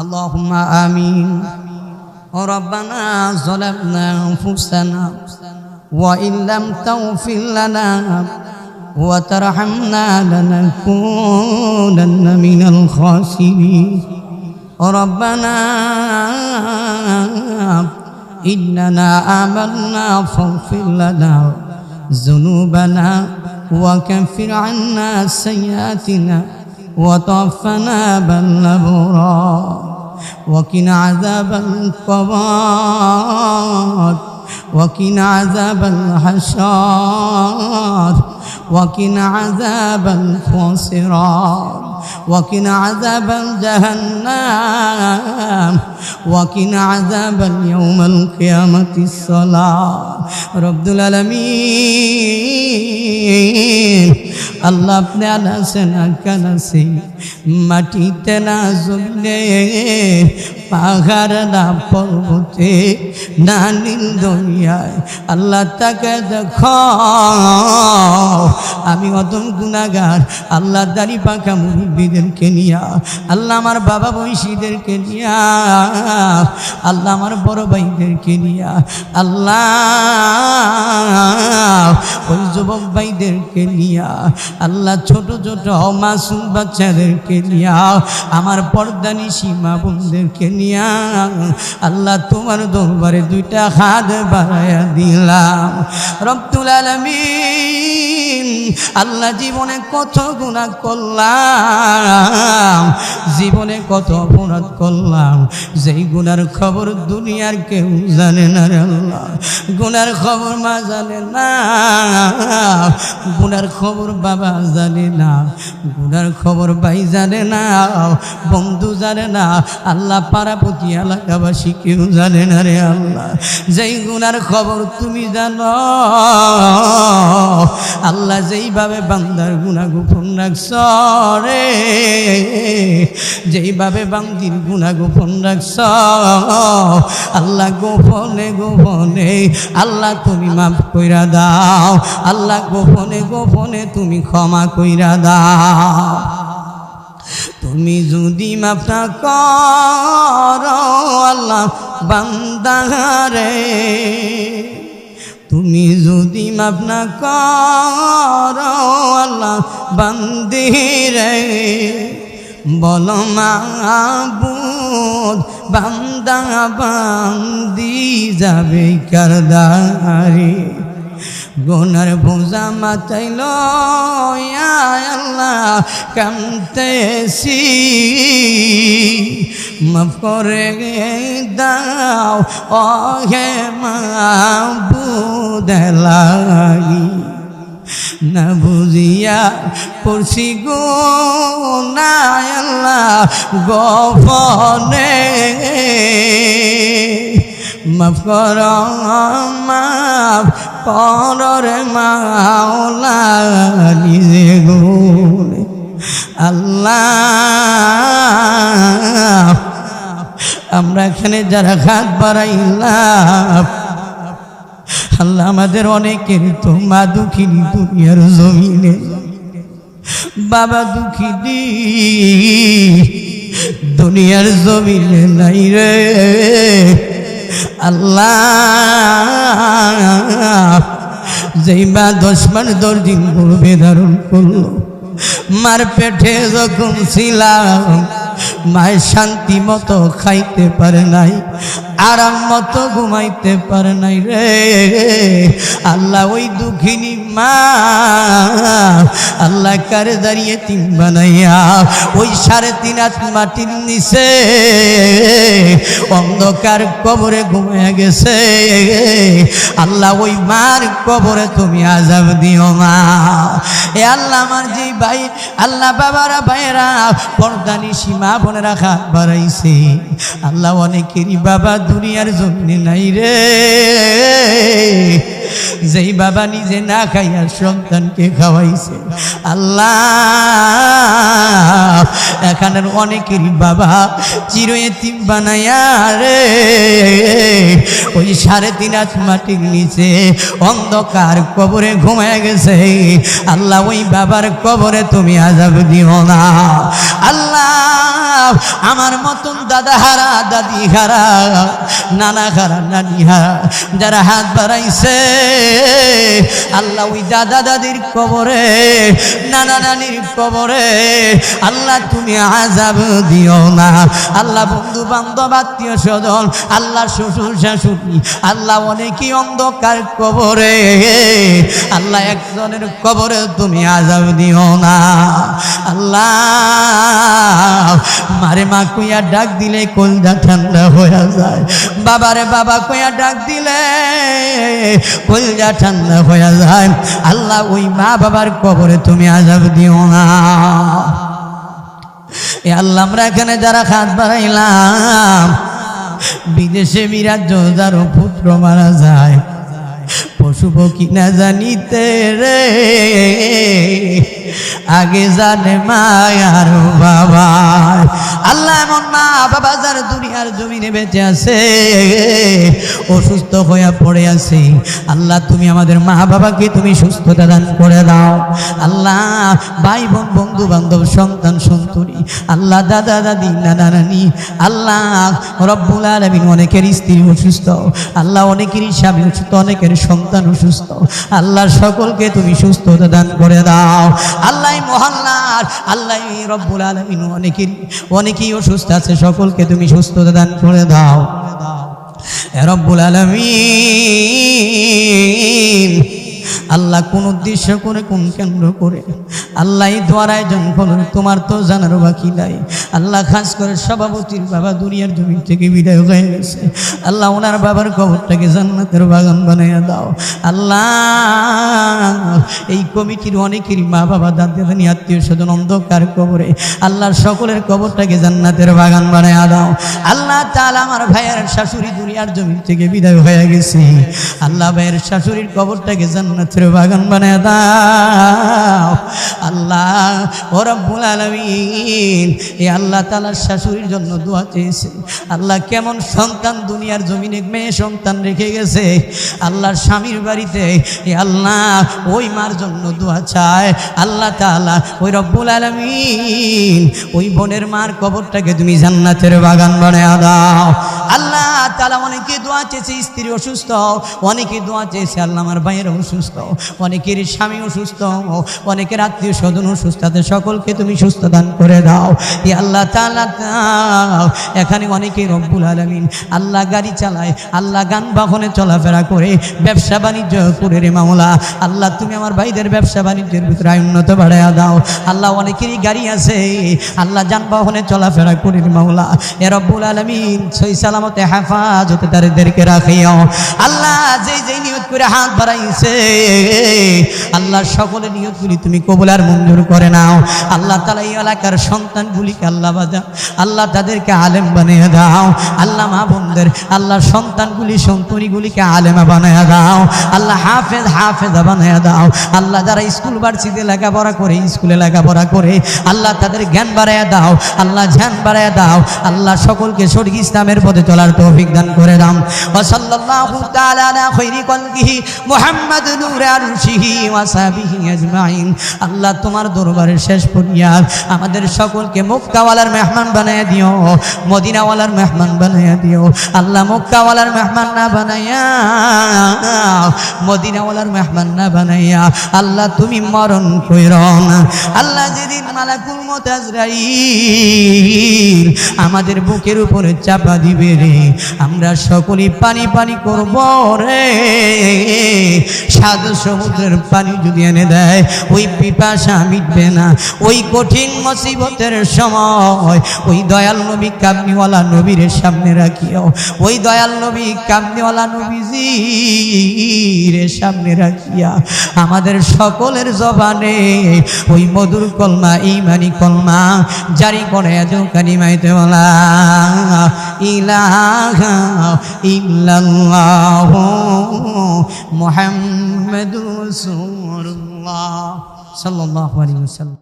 اللهم آمين. ربنا ظلمنا أنفسنا وإن لم تغفر لنا وترحمنا لنكونن من الخاسرين. ربنا إننا آمنا فاغفر لنا ذنوبنا وكفر عنا سيئاتنا وتوفنا بالأبرار وقنا عذاب القبر وقنا عذاب الحشر وقنا عذاب الصراط وقنا عذاب جهنم وقنا عذاب يوم القيامة الصلاة رب العالمين. আল্লাহ আপনি আনাসেন কানাসি মাটিতে না জমিনে পাহাড় না পর্বতে না নীল দরিয়ায় আল্লাহ তাকে দেখো আমি অদম গুনাহগার আল্লাহ দাড়ি পাকা মুরব্বীদেরকে নিয়া আল্লাহ আমার বাবা বয়সীদেরকে নিয়া আল্লাহ আমার বড় ভাইদেরকে নিয়া আল্লাহ ওই যুবক ভাইদেরকে নিয়া আল্লাহ ছোট ছোট মাসুম বাচ্চাদেরকে নিয়া আমার পর্দানি সীমা বোনদেরকে নিয়া আল্লাহ তোমার দরবারে দুইটা হাত বাড়াইয়া দিলাম রব্বুল আলামিন। আল্লাহ জীবনে কত গুনাহ করলাম, জীবনে কত অপরাধ করলাম, যেই গুনার খবর দুনিয়ার কেউ জানে না রে আল্লাহ। গুনার খবর মা জানে না, গুনার খবর বাবা জানে না, গুনার খবর ভাই জানে না, বন্ধু জানে না, আল্লাহ পাড়াপতি এলাকাবাসী কেউ জানে না রে আল্লাহ। যেই গুনার খবর তুমি জানো আল্লাহ, যেইভাবে বান্দার গুনাহ গোপন রাখছ রে, যেইভাবে বান্দির গুনাহ গোপন রাখছ আল্লাহ, গোপনে গোপনে আল্লাহ তুমি মাফ কইরা দাও, আল্লাহ গোপনে গোপনে তুমি ক্ষমা কইরা দাও। তুমি যদি মাফ না করো আল্লাহ বান্দারে, তুমি যদি মাফ না করো আল্লাহ বান্দিরে, বলো মাবুদ বান্দা বান্দি যাবে কারদারে। গুনার বোঝা মাথায় লইয়া আল্লাহ কাঁদতেছি, মাফ করে দাও ও হে মাবুদ লাগি, না বুঝিয়া পড়ছি গুনাহ আল্লাহ গোপনে, মাফ কর মাফ কর রে মাওলা নিজে গুনে আল্লাহ। আমরা এখানে যারা হাত বাড়াইলাম আল্লাহ, আমাদের অনেকের তো মা দুঃখিনী দুনিয়ার জমিনে, বাবা দুঃখিনী দুনিয়ার জমিনে নাই রে আল্লাহ। যেই মা 10 মাস 10 দিন গর্ভে ধারণ করলো, মার পেটে যখন ছিলাম মায়ের শান্তি মতো খাইতে পারে নাই, আরাম মতো ঘুমাইতে পারে নাই রে আল্লাহ। ওই দুঃখিনী মা আল্লাহ কারে দাঁড়িয়ে তিন বানাইয়া ওই 3.5 হাত মাটির নিচে অন্ধকার কবরে ঘুমিয়ে গেছে আল্লাহ। ওই মার কবরে তুমি আযাব দিও মা। এ আল্লাহ, আমার যে ভাই আল্লাহ বাবারা ভাইয়েরা পর্দানি সীমা বোনেরা হাত বাড়াইছে আল্লাহ, অনেকেরই বাবা দুনিয়ার জমিনে নাই রে যেই বাবা নিজে না খাইয়া সন্তানকে খাওয়াইছে। আল্লাহ এখানের অনেকেরই বাবা চির এতিম বানাইয়া রে ওই 3.5 হাত মাটির নিচে অন্ধকার কবরে ঘুমায় গেছে। আল্লাহ ওই বাবার কবরে তুমি আযাব দিও না। আল্লাহ আমার মতন দাদা হারা, দাদি হারা, নানা হারা, নানি হারা যারা হাত বাড়াইছে আল্লাহ ওই দাদা দাদির কবরে, নানা নানির কবরে আল্লাহ তুমি আযাব দিও না। আল্লাহ বন্ধু বান্ধব আত্মীয় স্বজন, আল্লাহ শ্বশুর শাশুড়ি, আল্লাহ অনেকেই অন্ধকার কবরে, আল্লাহ একজনের কবরে তুমি আযাব দিও না। আল্লাহ মারে মা কইয়া ডাক দিলে কলজা ঠান্ডা হয়ে যায়, বাবারে বাবা কইয়া ডাক দিলে কলজা ঠান্ডা হয়ে যায়। আল্লাহ ওই মা বাবার কবরে তুমি আযাব দিও না। এ আল্লাহ আমরা এখানে যারা হাত বাড়াইলাম, বিদেশে বিরাজ যারও পুত্র মারা যায়, পশু পক্ষী না জানিতে রে আগে জানে মায়ার বাবা। আল্লাহ এমন মা বাবা যার দুনিয়ার জমিনে বেঁচে আছে, অসুস্থ হয়ে পড়ে আছে, আল্লাহ তুমি আমাদের মা বাবাকে তুমি সুস্থতা দান করে দাও। আল্লাহ ভাই বোন, বন্ধু বান্ধব, সন্তান সন্ততি, আল্লাহ দাদা দাদি, নানা নানি, আল্লাহ রব্বুল আলামিন অনেকের স্ত্রী অসুস্থ, আল্লাহ অনেকেরই স্বামী অসুস্থ, অনেকের সন্তান অসুস্থ, আল্লাহ সকলকে তুমি সুস্থতা দান করে দাও। আল্লাহ মহল্লার আল্লাহ রব্বুল আলামিন অনেকেই অসুস্থ আছে, সকলকে তুমি সুস্থতা দান করে দাও রব্বুল আলামিন। আল্লাহ কোন উদ্দেশ্য করে, কোন কেন্দ্র করে আল্লাহ এই দোয়ার আয়োজন করলেন তোমার তো জানার বাকি নাই। আল্লাহ খাস করে সভাপতির বাবা দুনিয়ার জমি থেকে বিদায় হয়ে গেছে, আল্লাহ ওনার বাবার কবরটাকে জান্নাতের বাগান বানাইয়া দাও। আল্লাহ এই কমিটির অনেকেরই মা বাবা, দাদা দাদি, আত্মীয় স্বজন অন্ধকার কবরে, আল্লাহর সকলের কবরটাকে জান্নাতের বাগান বানাইয়া দাও। আল্লাহ তাআলা আমার ভাইয়ের শাশুড়ি দুনিয়ার জমি থেকে বিদায় হয়ে গেছে, আল্লাহ ভাইয়ের শাশুড়ির কবরটাকে জান্নাতের বাগান বানাইয়া দাও। আল্লাহ ও রব্বুল আলামিন, এই আল্লাহ তাআলার শাশুড়ির জন্য দোয়া চেয়েছে, আল্লাহ কেমন সন্তান দুনিয়ার জমিনে মেয়ে সন্তান রেখে গেছে, আল্লাহর স্বামীর বাড়িতে, এই আল্লাহ ওই মার জন্য দোয়া চায়। আল্লাহ তাআলা ওই রব্বুল আলামিন ওই বোনের মার কবরটাকে তুমি জান্নাতের বাগান বানাইয়া দাও। আল্লাহ তাআলা অনেকে দোয়া চেয়েছে, স্ত্রী অসুস্থ, অনেকে দোয়া চেয়েছে আল্লাহ আমার ভাইয়ের অসুস্থ, অনেকের স্বামী অসুস্থ, অনেকের আত্মীয় স্বজন অসুস্থ, তাদের সকলকে তুমি সুস্থ দান করে দাও। এই আল্লাহ তাআলা এখানে অনেকে রব্বুল আলামিন আল্লাহ গাড়ি চালায়, আল্লাহ গান বাহনে চলাফেরা করে, ব্যবসা বাণিজ্য করে রে মাওলা, আল্লাহ তুমি আমার ভাইদের ব্যবসা বাণিজ্যের ভিতরে উন্নত বাড়াইয়া দাও। আল্লাহ অনেকেরই গাড়ি আছে, আল্লাহ যানবাহনে চলাফেরা করে রে মাওলা, এ রব্বুল আলামিন সহি সালামতে হেফাজতে তাদেরকে রাখিও। আল্লাহ যেই নিয়ত করে হাত বাড়াইছে আল্লাহ সকলের নিয়তগুলি তুমি কবুল আর মঞ্জুর করে নাও। আল্লাহ তাআলা এই এলাকার সন্তানগুলিকে আল্লাহ বাজা, আল্লাহ তাদেরকে আলেম বানিয়ে দাও। আল্লাহ মা বোনদের আল্লাহ সন্তানগুলি সন্ততিগুলিকে আলেমা বানিয়ে দাও। আল্লাহ হাফেজা বানিয়ে দাও। আল্লাহ যারা স্কুল ভার্সিটিতে লেখাপড়া করে, স্কুলে লেখাপড়া করে, আল্লাহ তাদের জ্ঞান বাড়াইয়া দাও, আল্লাহ ধ্যান বাড়াইয়া দাও। আল্লাহ সকলকে সঠিক ইসলামের পথে চলার তৌফিক দান করে দাও। ওয়া সাল্লাল্লাহু তাআলা আলা খায়রি কলবিহি মুহাম্মদ নূরে আরশিহি ওয়া সাহবিহি আজমাইন। আল্লাহ তোমার দরবারে শেষ ফরিয়াদ, আমাদের সকলকে মক্কাওয়ালার মেহমান বানাইয়া দিও, মদিনাওয়ালার মেহমান বানাইয়া দিও। আল্লাহ মক্কাওয়ালার মেহমান না বানাইয়া, মদিনাওয়ালার মেহমান না বানাইয়া আল্লাহ তুমি মরণ কইরো না। আল্লাহ যেদিন মালাকুল মউত আজরাইল আমাদের বুকের উপরে চাপা দিবে রে, আমরা সকলেই পানি পানি করব রে। সাদা সমুদ্রের পানি যদি এনে দেয় ওই পিপাসা মিটবে না। ওই কঠিন মুসিবতের সময় ওই দয়াল নবী কামনিওয়ালা নবীর সামনে রাখিও, ওই দয়াল নবী কামনিওয়ালা নবীজির সামনে রাখিয়া আমাদের সকলের জবানে ওই মধুর কলমা, ঈমানি কলমা জারি করে আজো কালিমায়ে ওয়ালা ইলাহা ইল্লাল্লাহ মুহাম্মাদুর রাসূলুল্লাহ সাল্লাল্লাহু আলাইহি ওয়াসাল্লাম।